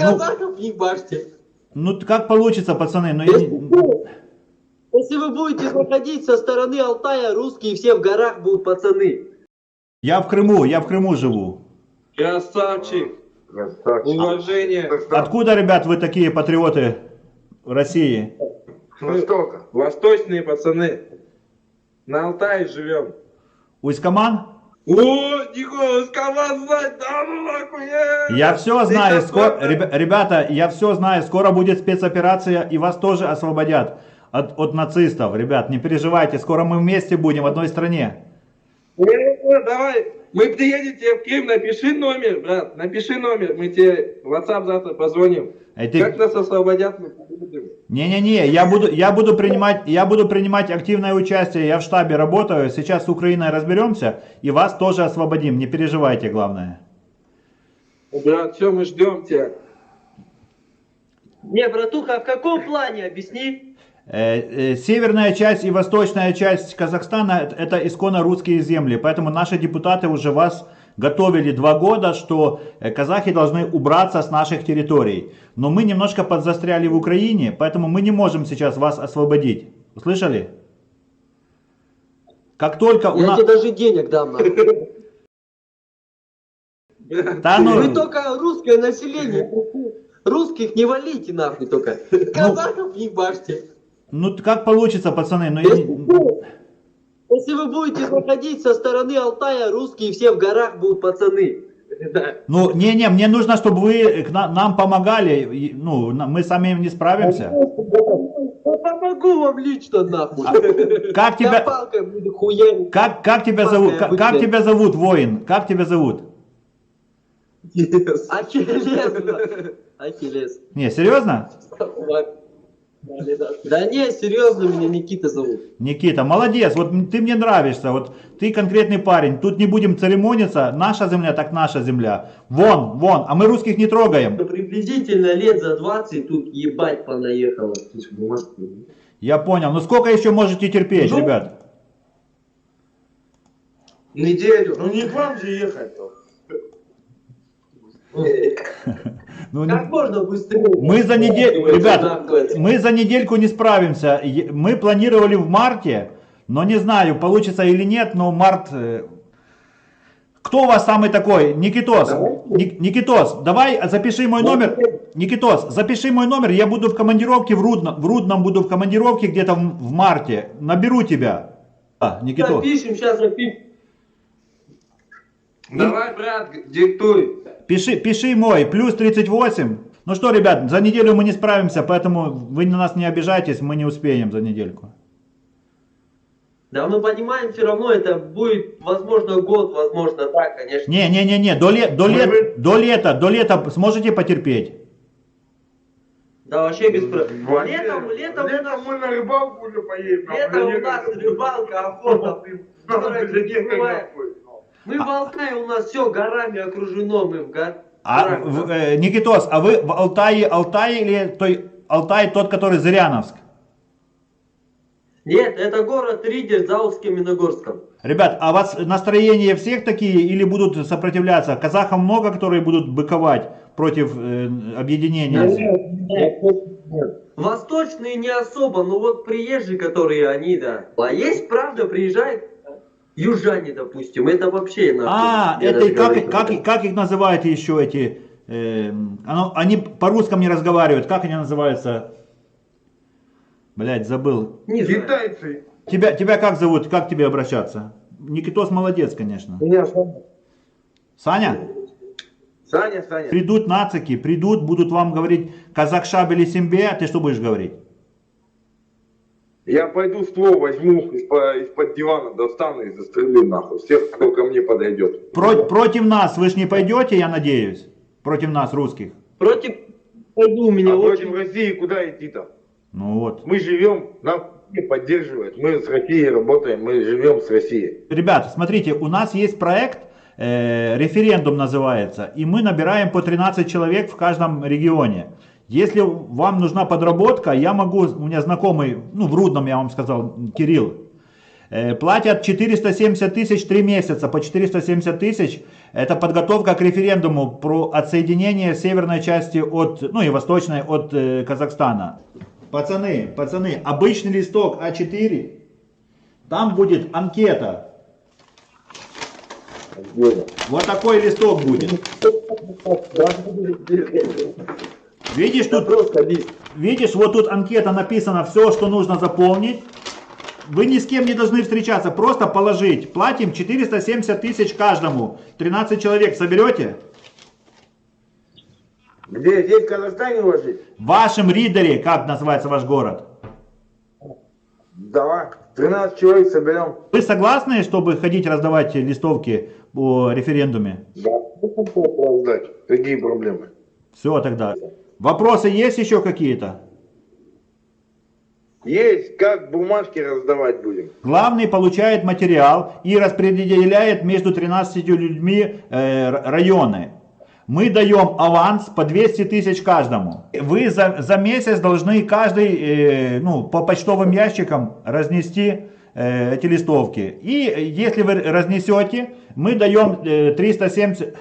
казахов ебашьте. Ну как получится, пацаны, но Если вы будете заходить со стороны Алтая, русские все в горах будут, пацаны. я в Крыму живу. Красавчик. Уважение. Откуда, ребят, вы такие патриоты России? Востока. Восточные пацаны. На Алтае живем. Усть-Каман? О, Николас, команд знать, да ну нахуй. Я все знаю, ребята, я все знаю, скоро будет спецоперация, и вас тоже освободят от нацистов. Ребят, не переживайте, скоро мы вместе будем в одной стране. Давай, мы приедем тебе в Крым, напиши номер, брат, напиши номер, мы тебе в WhatsApp завтра позвоним. Как нас освободят, мы будем. Не-не-не, я буду принимать активное участие, я в штабе работаю, сейчас с Украиной разберемся, и вас тоже освободим, не переживайте, главное. Брат, все, мы ждем тебя. Не, братуха, а в каком плане, объясни? Северная часть и восточная часть Казахстана это исконно русские земли, поэтому наши депутаты уже вас готовили 2 года, что казахи должны убраться с наших территорий. Но мы немножко подзастряли в Украине, поэтому мы не можем сейчас вас освободить. Услышали? Как только Я тебе даже денег дам, нахуй. Вы только русское население, русских не валите, нахуй, только. Казахов ебашьте. Ну как получится, пацаны, но Если вы будете заходить со стороны Алтая, русские все в горах будут, пацаны. Ну, не, мне нужно, чтобы вы нам помогали, ну, мы сами не справимся. Я помогу вам лично, нахуй. Как тебя... Я палкой буду хуярить. Как тебя зовут? Как тебя зовут, воин? Как тебя зовут? Ахиллес. Ахиллес. Не, серьезно? Да не, серьезно, меня Никита зовут. Никита, молодец, вот ты мне нравишься, вот ты конкретный парень, тут не будем церемониться, наша земля так наша земля. Вон, а мы русских не трогаем. Приблизительно лет за 20 тут ебать понаехало. Я понял, ну сколько еще можете терпеть, ребят? Неделю. Ну не к вам же ехать-то. Как можно быстрее. Мы за неделю, ребят, мы за недельку не справимся. Мы планировали в марте, но не знаю, получится или нет, но март... Кто у вас самый такой? Никитос. Никитос, давай запиши мой номер. Никитос, запиши мой номер, я буду в командировке в Рудном буду в командировке где-то в марте. Наберу тебя. Никитос. Запишем, сейчас запишем. Давай, брат, диктуй. Пиши мой, плюс 38. Ну что, ребят, за неделю мы не справимся, поэтому вы на нас не обижайтесь, мы не успеем за недельку. Да, мы понимаем, все равно это будет, возможно, год, возможно, так, конечно. Не, до лета сможете потерпеть? Да, вообще без проблем. Летом мы на рыбалку уже поедем. Летом у нас рыбалка, охота. Мы в Алтае, у нас все горами окружено, мы в горах. Никитос, а вы в Алтае или Алтай тот, который Зыряновск? Нет, это город Ридер за Узким-Миногорском. Ребят, а у вас настроения всех такие или будут сопротивляться? Казахов много, которые будут быковать против объединения? Нет. Восточные не особо, но вот приезжие, которые они, да. А есть, правда, приезжают южане, допустим, это вообще... Как их называете еще эти... они по-русски не разговаривают, как они называются? Блять, забыл. Китайцы. Тебя как зовут, как к тебе обращаться? Никитос молодец, конечно. Меня Саня. Саня? Саня. Придут нацики, будут вам говорить казахшаб или симбе, а ты что будешь говорить? Я пойду ствол возьму из-под дивана, достану и застрелю нахуй всех, кто ко мне подойдет. Против нас вы ж не пойдете, я надеюсь? Против нас, русских? Против... Пойду, у меня против России куда идти-то? Ну вот. Мы живем, нас поддерживают, мы с Россией работаем, мы живем с Россией. Ребята, смотрите, у нас есть проект, референдум называется, и мы набираем по 13 человек в каждом регионе. Если вам нужна подработка, я могу, у меня знакомый, ну в Рудном я вам сказал, Кирилл, Платят 470 тысяч 3 месяца. По 470 тысяч это подготовка к референдуму про отсоединение северной части от, ну и восточной от Казахстана. Пацаны, обычный листок А4, там будет анкета. Вот такой листок будет. Видишь, видишь, вот тут анкета написано все, что нужно заполнить. Вы ни с кем не должны встречаться, просто положить. Платим 470 тысяч каждому. 13 человек соберете? Где? Здесь в Казахстане ложить? В вашем Ридере, как называется ваш город? Давай, 13 человек соберем. Вы согласны, чтобы ходить раздавать листовки о референдуме? Да, раздать. Какие проблемы? Все тогда. Вопросы есть еще какие-то? Есть, как бумажки раздавать будем? Главный получает материал и распределяет между 13 людьми районы. Мы даем аванс по 200 тысяч каждому. Вы за месяц должны каждый ну, по почтовым ящикам разнести эти листовки. И если вы разнесете, мы даем 370...